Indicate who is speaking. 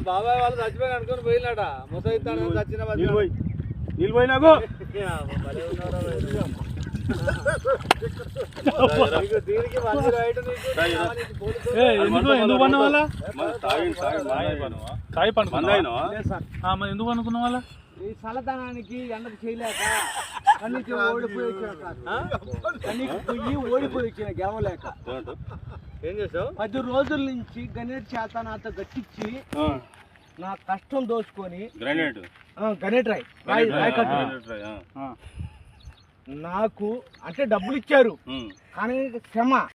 Speaker 1: బాబాయ్ వాళ్ళు చచ్చిపోయి అనుకుని పోయినాట ముసైతాను చచ్చిన
Speaker 2: నీళ్ళు పోయినాకు
Speaker 3: ఎందుకు పన్న వాళ్ళ ఎందుకు అనుకున్న వాళ్ళ
Speaker 1: ఈ చల్లదనానికి ఎండకు చేయలేక కన్నీకి ఓడిపోయి వచ్చిన గెలవలేక ఏం చేసావు 10 రోజుల నుంచి గణేట్ చేత నాతో గట్టించి నా కష్టం దోచుకొని గణేట్ రాయ్ నాకు అంటే డబ్బులు ఇచ్చారు కానీ క్షమ